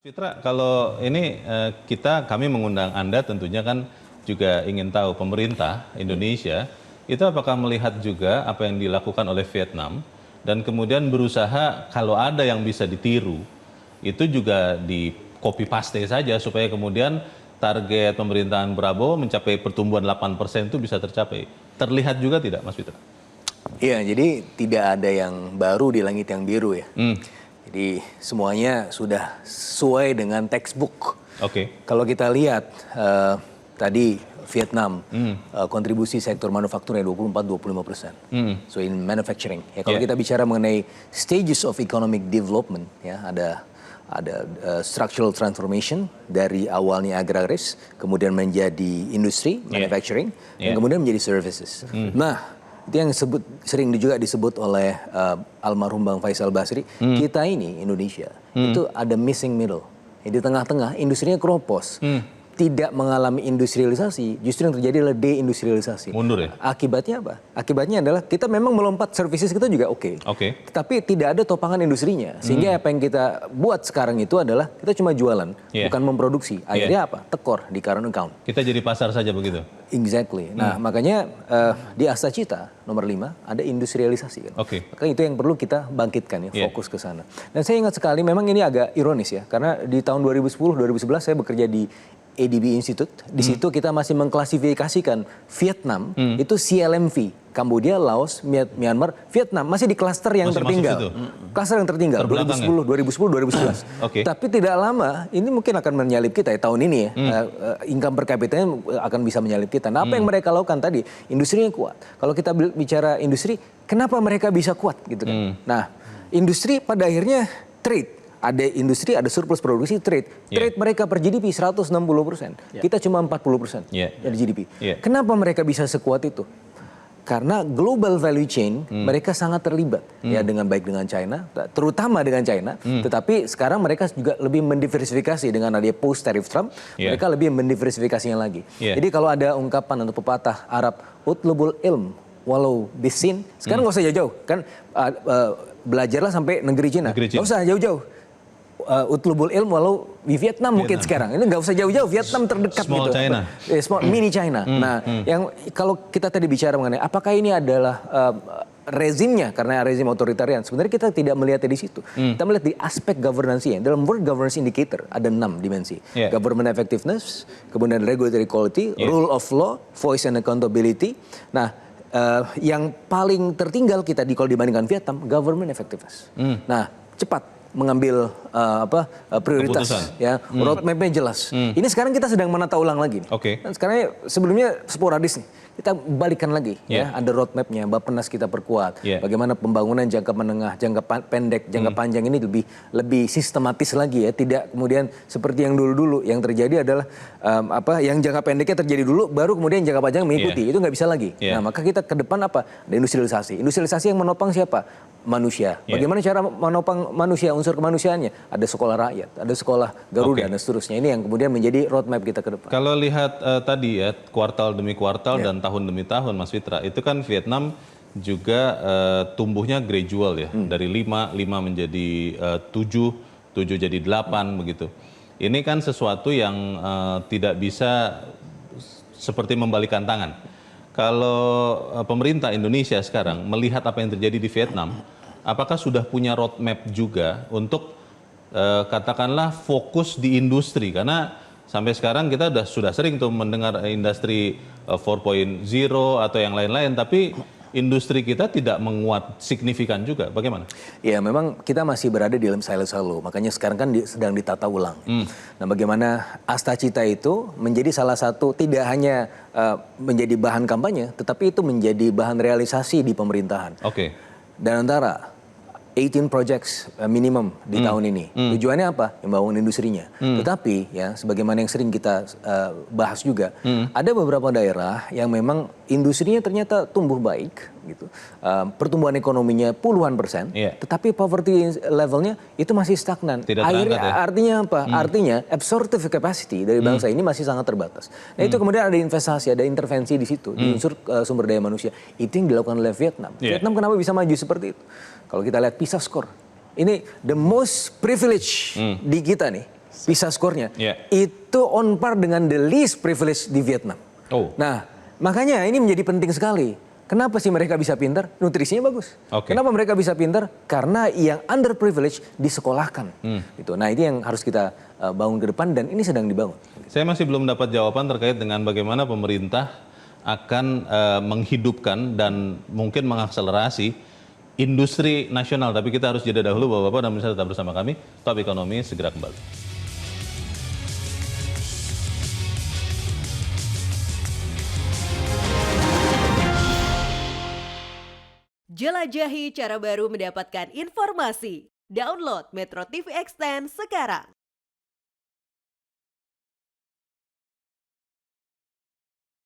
Fitra, kalau ini kami mengundang Anda tentunya kan juga ingin tahu pemerintah Indonesia itu apakah melihat juga apa yang dilakukan oleh Vietnam dan kemudian berusaha kalau ada yang bisa ditiru itu juga di copy paste saja supaya kemudian target pemerintahan Prabowo mencapai pertumbuhan 8% itu bisa tercapai. Terlihat juga tidak, Mas Fitra? Iya, jadi tidak ada yang baru di langit yang biru ya. Jadi semuanya sudah sesuai dengan textbook. Kalau kita lihat tadi Vietnam kontribusi sektor manufakturnya 24-25%. So in manufacturing. Ya, kalau kita bicara mengenai stages of economic development, ya ada structural transformation dari awalnya agraris, kemudian menjadi industri manufacturing, dan kemudian menjadi services. Nah, itu yang sering juga disebut oleh almarhum Bang Faisal Basri, kita ini Indonesia itu ada missing middle. Di tengah-tengah industrinya keropos, tidak mengalami industrialisasi, justru yang terjadi adalah deindustrialisasi. Mundur ya? Akibatnya apa? Akibatnya adalah kita memang melompat, services kita juga oke. Tapi tidak ada topangan industrinya, sehingga apa yang kita buat sekarang itu adalah kita cuma jualan, bukan memproduksi. Akhirnya apa? Tekor di current account. Kita jadi pasar saja begitu? Exactly. Nah, makanya di Astacita nomor 5 ada industrialisasi kan. Maka itu yang perlu kita bangkitkan ya, fokus ke sana. Dan saya ingat sekali memang ini agak ironis ya, karena di tahun 2010-2011 saya bekerja di ADB Institute. Di situ kita masih mengklasifikasikan Vietnam itu CLMV, Kamboja, Laos, Myanmar, Vietnam masih di klaster yang tertinggal. Klaster yang tertinggal 2010, 2011. Tapi tidak lama ini mungkin akan menyalip kita ya tahun ini ya. Income per kapitanya akan bisa menyalip kita. Nah, apa yang mereka lakukan tadi? Industrinya kuat. Kalau kita bicara industri, kenapa mereka bisa kuat gitu kan? Nah, industri pada akhirnya trade. Ada industri, ada surplus produksi, trade. Trade mereka per GDP 160%. Kita cuma 40% dari GDP. Kenapa mereka bisa sekuat itu? Karena global value chain mereka sangat terlibat ya dengan baik dengan China, terutama dengan China. Tetapi sekarang mereka juga lebih mendiversifikasi dengan adanya post tariff Trump. Mereka lebih mendiversifikasinya lagi. Jadi kalau ada ungkapan atau pepatah Arab, utlubul ilm walau bisin, sekarang nggak usah jauh-jauh kan, belajarlah sampai negeri Cina. Nggak usah jauh-jauh. Utlubul ilm walau di Vietnam mungkin sekarang. Ini nggak usah jauh-jauh, Vietnam terdekat small gitu. China. Mini China. Nah, yang kalau kita tadi bicara mengenai apakah ini adalah rezimnya karena rezim otoritarian, sebenarnya kita tidak melihatnya di situ. Kita melihat di aspek governance-nya. Dalam World Governance Indicator ada 6 dimensi. Government effectiveness, kemudian regulatory quality, rule of law, voice and accountability. Nah, yang paling tertinggal kita kalau dibandingkan Vietnam, government effectiveness. Nah, cepat mengambil prioritas ya, roadmap-nya jelas. Ini sekarang kita sedang menata ulang lagi. Dan sekarang sebelumnya sporadis nih. Kita balikan lagi ya, ada roadmap-nya, Bappenas kita perkuat. Bagaimana pembangunan jangka menengah, jangka pendek, jangka panjang ini lebih sistematis lagi ya, tidak kemudian seperti yang dulu-dulu yang terjadi adalah yang jangka pendeknya terjadi dulu baru kemudian jangka panjang mengikuti. Itu nggak bisa lagi. Nah, maka kita ke depan apa? Ada industrialisasi. Industrialisasi yang menopang siapa? Manusia. Bagaimana cara menopang manusia, unsur kemanusiaannya? Ada sekolah rakyat, ada sekolah Garuda dan seterusnya. Ini yang kemudian menjadi roadmap kita ke depan. Kalau lihat tadi ya, kuartal demi kuartal dan tahun demi tahun, Mas Fitra, itu kan Vietnam juga tumbuhnya gradual ya, dari 5 menjadi 7 jadi 8 begitu. Ini kan sesuatu yang tidak bisa seperti membalikan tangan. Kalau pemerintah Indonesia sekarang melihat apa yang terjadi di Vietnam, apakah sudah punya roadmap juga untuk katakanlah fokus di industri? Karena sampai sekarang kita sudah sering tuh mendengar industri 4.0 atau yang lain-lain, tapi industri kita tidak menguat signifikan juga. Bagaimana? Ya, memang kita masih berada di dalam silo-silo. Makanya sekarang kan sedang ditata ulang. Nah, bagaimana Astacita itu menjadi salah satu, tidak hanya menjadi bahan kampanye, tetapi itu menjadi bahan realisasi di pemerintahan. Dan antara 18 projects minimum di tahun ini. Tujuannya apa? Membangun industrinya. Tetapi ya, sebagaimana yang sering kita bahas juga, ada beberapa daerah yang memang industrinya ternyata tumbuh baik, gitu. Pertumbuhan ekonominya puluhan %, tetapi poverty levelnya itu masih stagnan. Artinya apa? Artinya absorptive capacity dari bangsa ini masih sangat terbatas. Nah, itu kemudian ada investasi, ada intervensi di situ, di unsur sumber daya manusia. Itu yang dilakukan oleh Vietnam. Vietnam kenapa bisa maju seperti itu? Kalau kita lihat PISA score, ini the most privilege di kita nih. PISA skornya, itu on par dengan the least privilege di Vietnam. Nah, makanya ini menjadi penting sekali. Kenapa sih mereka bisa pintar? Nutrisinya bagus. Kenapa mereka bisa pintar? Karena yang underprivileged disekolahkan. Gitu. Nah, ini yang harus kita bangun ke depan dan ini sedang dibangun. Saya masih belum dapat jawaban terkait dengan bagaimana pemerintah akan menghidupkan dan mungkin mengakselerasi industri nasional. Tapi kita harus jeda dahulu, Bapak-Bapak, dan bisa tetap bersama kami. Top Ekonomi segera kembali. Jelajahi cara baru mendapatkan informasi. Download Metro TV Extend sekarang.